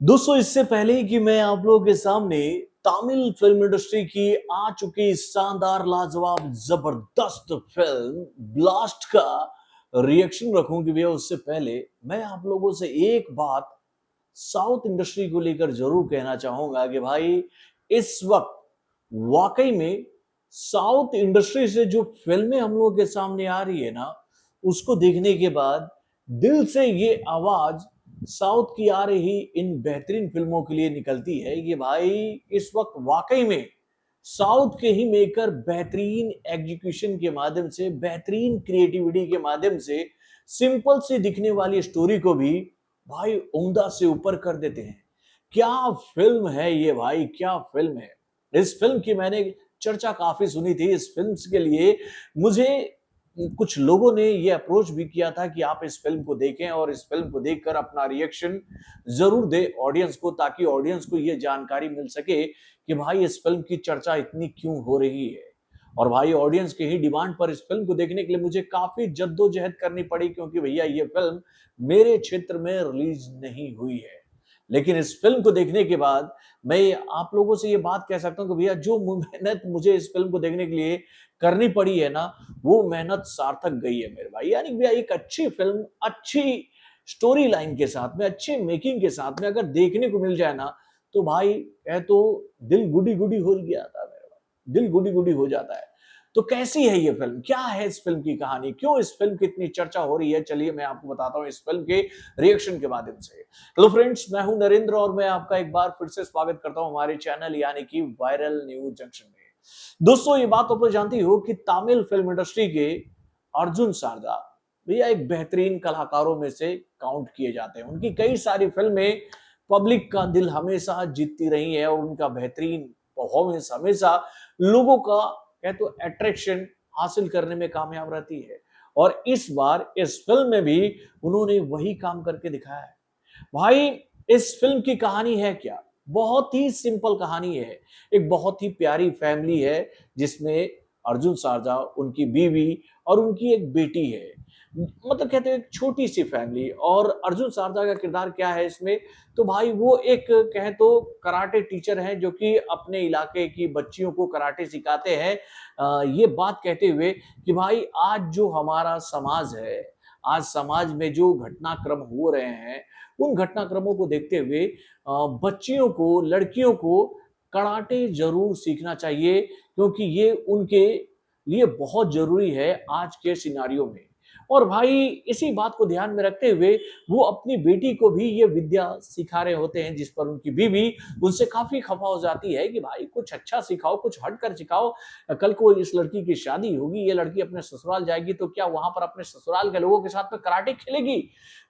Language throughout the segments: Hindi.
दोस्तों इससे पहले कि मैं आप लोगों के सामने तमिल फिल्म इंडस्ट्री की आ चुकी शानदार लाजवाब जबरदस्त फिल्म ब्लास्ट का रिएक्शन रखूं कि भैया उससे पहले मैं आप लोगों से एक बात साउथ इंडस्ट्री को लेकर जरूर कहना चाहूंगा कि भाई इस वक्त वाकई में साउथ इंडस्ट्री से जो फिल्में हम लोगों के सामने आ रही है ना उसको देखने के बाद दिल से ये आवाज साउथ की आ रही इन बेहतरीन फिल्मों के लिए निकलती है कि भाई इस वक्त वाकई में साउथ के ही मेकर बेहतरीन एग्जीक्यूशन के माध्यम से बेहतरीन क्रिएटिविटी के माध्यम से सिंपल से दिखने वाली स्टोरी को भी भाई उम्दा से ऊपर कर देते हैं। क्या फिल्म है ये भाई, क्या फिल्म है। इस फिल्म की मैंने चर्चा काफी सुनी थी। इस फिल्म के लिए मुझे कुछ लोगों ने ये अप्रोच भी किया था कि आप इस फिल्म को देखें और इस फिल्म को देखकर अपना रिएक्शन जरूर दे ऑडियंस को, ताकि ऑडियंस को ये जानकारी मिल सके कि भाई इस फिल्म की चर्चा इतनी क्यों हो रही है। और भाई ऑडियंस की ही डिमांड पर इस फिल्म को देखने के लिए मुझे काफी जद्दोजहद करनी पड़ी, क्योंकि भैया ये फिल्म मेरे क्षेत्र में रिलीज नहीं हुई है। लेकिन इस फिल्म को देखने के बाद मैं आप लोगों से ये बात कह सकता हूं कि भैया जो मेहनत मुझे इस फिल्म को देखने के लिए करनी पड़ी है ना, वो मेहनत सार्थक गई है मेरे भाई। यानी भैया एक अच्छी फिल्म, अच्छी स्टोरी लाइन के साथ में, अच्छे मेकिंग के साथ में अगर देखने को मिल जाए ना, तो भाई कह तो दिल गुडी गुडी हो गया था मेरे भाई, दिल गुडी गुडी हो जाता है। तो कैसी है ये फिल्म, क्या है इस फिल्म की कहानी, क्यों इस फिल्म की इतनी चर्चा हो रही है, चलिए मैं आपको बताता हूँ इस फिल्म के रिएक्शन के माध्यम से। हेलो फ्रेंड्स, मैं हूं नरेंद्र और मैं आपका एक बार फिर से स्वागत करता हूं हमारे चैनल यानी कि वायरल न्यूज जंक्शन में। दोस्तों ये बात तो जानती हो कि तमिल फिल्म इंडस्ट्री के अर्जुन सारदा भैया एक बेहतरीन कलाकारों में से काउंट किए जाते हैं। उनकी कई सारी फिल्में पब्लिक का दिल हमेशा जीतती रही है और उनका बेहतरीन परफॉर्मेंस हमेशा लोगों का कह तो अट्रैक्शन हासिल करने में कामयाब रहती है। और इस बार इस फिल्म में भी उन्होंने वही काम करके दिखाया है। भाई इस फिल्म की कहानी है क्या, बहुत ही सिंपल कहानी है। एक बहुत ही प्यारी फैमिली है जिसमें अर्जुन सारजा, उनकी बीवी और उनकी एक बेटी है। मतलब कहते हैं एक छोटी सी फैमिली। और अर्जुन सारदा का किरदार क्या है इसमें, तो भाई वो एक कहें तो कराटे टीचर हैं जो कि अपने इलाके की बच्चियों को कराटे सिखाते हैं। ये बात कहते हुए कि भाई आज जो हमारा समाज है, आज समाज में जो घटनाक्रम हो रहे हैं, उन घटनाक्रमों को देखते हुए बच्चियों को, लड़कियों को कराटे जरूर सीखना चाहिए, क्योंकि ये उनके लिए बहुत जरूरी है आज के सिनारियों में। और भाई इसी बात को ध्यान में रखते हुए वो अपनी बेटी को भी ये विद्या सिखा रहे होते हैं, जिस पर उनकी बीवी उनसे काफी खफा हो जाती है कि भाई कुछ अच्छा सिखाओ, कुछ हटकर सिखाओ। कल को इस लड़की की शादी होगी, ये लड़की अपने ससुराल जाएगी तो क्या वहां पर अपने ससुराल के लोगों के साथ में कराटे खेलेगी।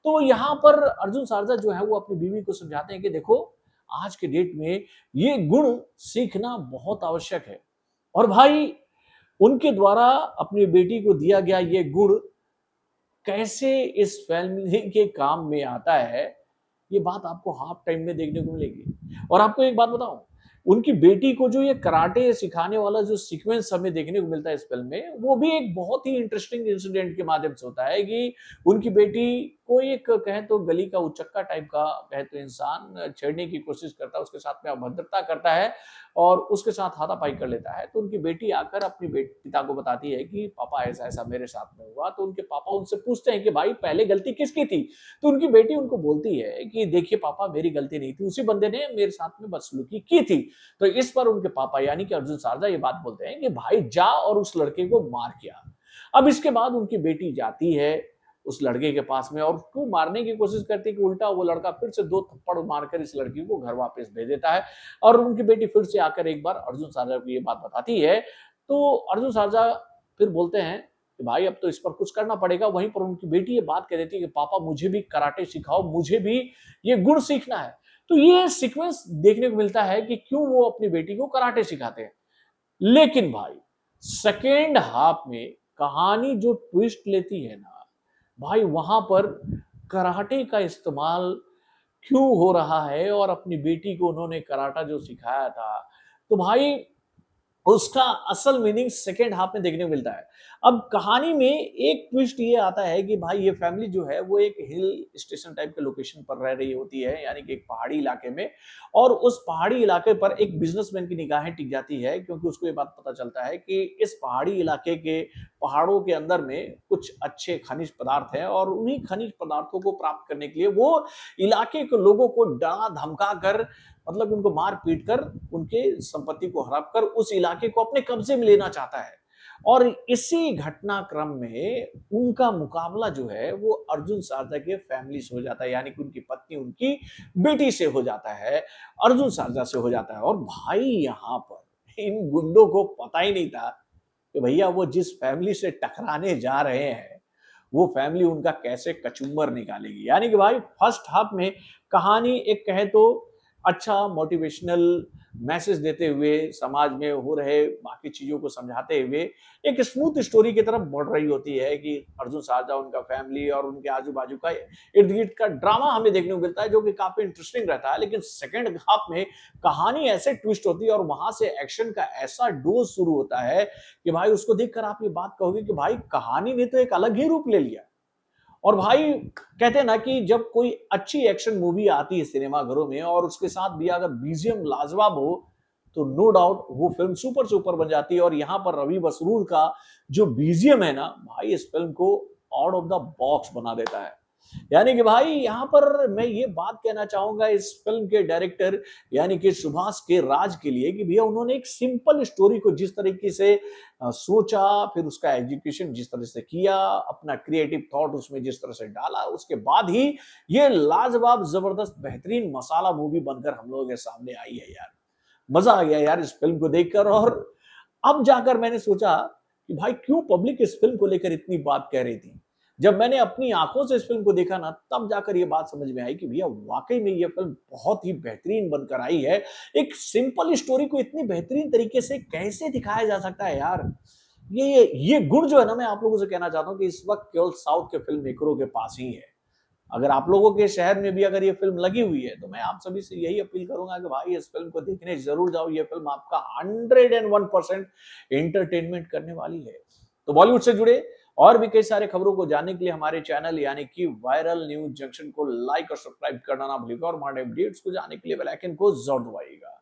तो यहाँ पर अर्जुन सारदा जो है वो अपनी बीवी को समझाते हैं कि देखो आज के डेट में ये गुण सीखना बहुत आवश्यक है। और भाई उनके द्वारा अपनी बेटी को दिया गया ये गुण कैसे इस फैमिली के काम में आता है, ये बात आपको हाफ टाइम में देखने को मिलेगी। और आपको एक बात बताऊं, उनकी बेटी को जो ये कराटे सिखाने वाला जो सीक्वेंस हमें देखने को मिलता है इस फिल्म में, वो भी एक बहुत ही इंटरेस्टिंग इंसिडेंट के माध्यम से होता है कि उनकी बेटी को एक कहें तो गली का उचक्का टाइप का कहे तो इंसान छेड़ने की कोशिश करता है, उसके साथ में अभद्रता करता है और उसके साथ हाथापाई कर लेता है। तो उनकी बेटी आकर अपनी पिता को बताती है कि पापा ऐसा ऐसा मेरे साथ में हुआ। तो उनके पापा उनसे पूछते हैं कि भाई पहले गलती किसकी थी। तो उनकी बेटी उनको बोलती है कि देखिए पापा मेरी गलती नहीं थी, उसी बंदे ने मेरे साथ में बदसलूकी की थी। तो इस पर उनके पापा यानी कि अर्जुन सारदा ये बात बोलते हैं कि भाई जा और उस लड़के को मार के आ। अब इसके बाद उनकी बेटी जाती है उस लड़के के पास में और उसको मारने की कोशिश करती है कि उल्टा वो लड़का फिर से दो थप्पड़ मारकर इस लड़की को घर वापस भेज देता है। और उनकी बेटी फिर से आकर एक बार अर्जुन सारदा को ये बात बताती है। तो अर्जुन सारदा फिर बोलते हैं कि भाई अब तो इस पर कुछ करना पड़ेगा। वहीं पर उनकी बेटी ये बात कह देती है कि पापा मुझे भी कराटे सिखाओ, मुझे भी ये गुण सीखना है। तो ये सीक्वेंस देखने को मिलता है कि क्यों वो अपनी बेटी को कराटे सिखाते हैं। लेकिन भाई सेकेंड हाफ में कहानी जो ट्विस्ट लेती है ना, भाई वहां पर कराटे का इस्तेमाल क्यों हो रहा है और अपनी बेटी को उन्होंने कराटा जो सिखाया था। तो भाई उसका असल मीनिंग सेकंड हाफ में देखने को मिलता है। अब कहानी में एक ट्विस्ट ये आता है कि भाई ये फैमिली जो है वो एक हिल स्टेशन टाइप के लोकेशन पर रह रही होती है, यानी कि एक पहाड़ी इलाके में। और उस पहाड़ी इलाके पर एक बिजनेसमैन की निगाहें टिक जाती है, क्योंकि उसको ये बात पता चलता है कि इस पहाड़ी इलाके के पहाड़ों के अंदर में कुछ अच्छे खनिज पदार्थ हैं, और उन्हीं खनिज पदार्थों को प्राप्त करने के लिए वो इलाके के लोगों को डरा धमका कर, मतलब उनको मार पीट कर, उनके संपत्ति को हड़प कर उस इलाके को अपने कब्जे में लेना चाहता है। और इसी घटनाक्रम में उनका मुकाबला जो है वो अर्जुन सारदा के फैमिली से हो जाता है, यानी कि उनकी पत्नी उनकी बेटी से हो जाता है, अर्जुन सारदा से हो जाता है। और भाई यहाँ पर इन गुंडों को पता ही नहीं था कि भैया वो जिस फैमिली से टकराने जा रहे हैं वो फैमिली उनका कैसे कचूमर निकालेगी। यानी कि भाई फर्स्ट हाफ में कहानी एक कहे तो अच्छा मोटिवेशनल मैसेज देते हुए, समाज में हो रहे बाकी चीजों को समझाते हुए एक स्मूथ स्टोरी की तरफ बढ़ रही होती है कि अर्जुन सारदा, उनका फैमिली और उनके आजू बाजू का इर्द गिर्द का ड्रामा हमें देखने को मिलता है, जो कि काफी इंटरेस्टिंग रहता है। लेकिन सेकंड हाफ में कहानी ऐसे ट्विस्ट होती है और वहां से एक्शन का ऐसा डोज शुरू होता है कि भाई उसको देखकर आप ये बात कहोगे कि भाई कहानी ने तो एक अलग ही रूप ले लिया। और भाई कहते हैं ना कि जब कोई अच्छी एक्शन मूवी आती है सिनेमाघरों में और उसके साथ भी अगर बीजीएम लाजवाब हो, तो नो डाउट वो फिल्म सुपर सुपर बन जाती है। और यहां पर रवि बसरूर का जो बीजीएम है ना भाई, इस फिल्म को आउट ऑफ द बॉक्स बना देता है। यानी कि भाई यहाँ पर मैं ये बात कहना चाहूंगा इस फिल्म के डायरेक्टर यानी कि सुभाष के राज के लिए कि भैया उन्होंने एक सिंपल स्टोरी को जिस तरीके से सोचा, फिर उसका एग्जीक्यूशन जिस तरह से किया, अपना क्रिएटिव थॉट उसमें जिस तरह से डाला, उसके बाद ही ये लाजवाब जबरदस्त बेहतरीन मसाला मूवी बनकर हम लोगों के सामने आई है यार। मजा आ गया यार इस फिल्म को देखकर। और अब जाकर मैंने सोचा कि भाई क्यों पब्लिक इस फिल्म को लेकर इतनी बात कह रही थी। जब मैंने अपनी आंखों से इस फिल्म को देखा ना, तब जाकर ये बात समझ में आई कि भैया वाकई में ये फिल्म बहुत ही बेहतरीन बनकर आई है। एक सिंपल स्टोरी को इतनी बेहतरीन तरीके से कैसे दिखाया जा सकता है यार। ये गुण जो है ना, मैं आप लोगों से कहना चाहता हूँ कि इस वक्त केवल साउथ के फिल्म मेकरों के पास ही है। अगर आप लोगों के शहर में भी अगर ये फिल्म लगी हुई है, तो मैं आप सभी से यही अपील करूंगा कि भाई इस फिल्म को देखने जरूर जाओ। ये फिल्म आपका 101% एंटरटेनमेंट करने वाली है। तो बॉलीवुड से जुड़े और भी कई सारे खबरों को जानने के लिए हमारे चैनल यानी कि वायरल न्यूज जंक्शन को लाइक और सब्सक्राइब करना ना भूलिएगा, और हमारे अपडेट्स को जानने के लिए बेल आइकन को जरूर दबाइएगा।